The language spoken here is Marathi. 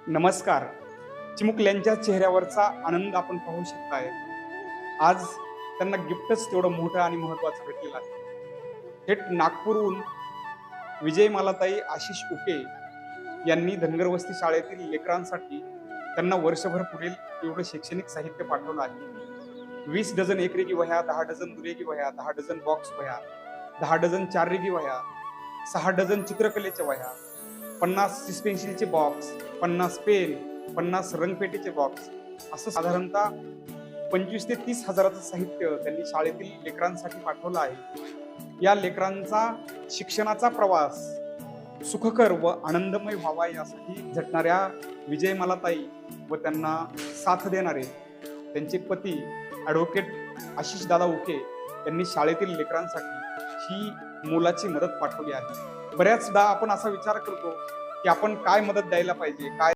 नमस्कार. चिमुकल्यांच्या चेहऱ्यावरचा आनंद आपण पाहू शकताय. आज त्यांना गिफ्टच तेवढं मोठं आणि महत्त्वाचं भेटलेलं आहे. थेट नागपूरहून विजयमालाताई आशिष उके यांनी धनगर वस्ती शाळेतील लेकरांसाठी त्यांना वर्षभर पुरेल एवढं शैक्षणिक साहित्य पाठवलं आहे. 20 डझन एकरेगी वह्या, 10 डझन दुरेगी वह्या, 10 डझन बॉक्स वह्या, 10 डझन चाररेगी वह्या, 6 डझन चित्रकलेच्या वह्या, 50 पेन्सिलचे बॉक्स, 50 पेन, 50 रंगपेटीचे बॉक्स, असं साधारणतः 25 ते 30 हजाराचं साहित्य त्यांनी शाळेतील लेकरांसाठी पाठवलं आहे. या लेकरांचा शिक्षणाचा प्रवास सुखकर व आनंदमय व्हावा यासाठी झटणाऱ्या विजयमालाताई व त्यांना साथ देणारे त्यांचे पती ॲडव्होकेट आशिष दादा उके यांनी शाळेतील लेकरांसाठी ही मोलाची मदत पाठवली आहे. बऱ्याचदा आपण असा विचार करतो की आपण काय मदत द्यायला पाहिजे, काय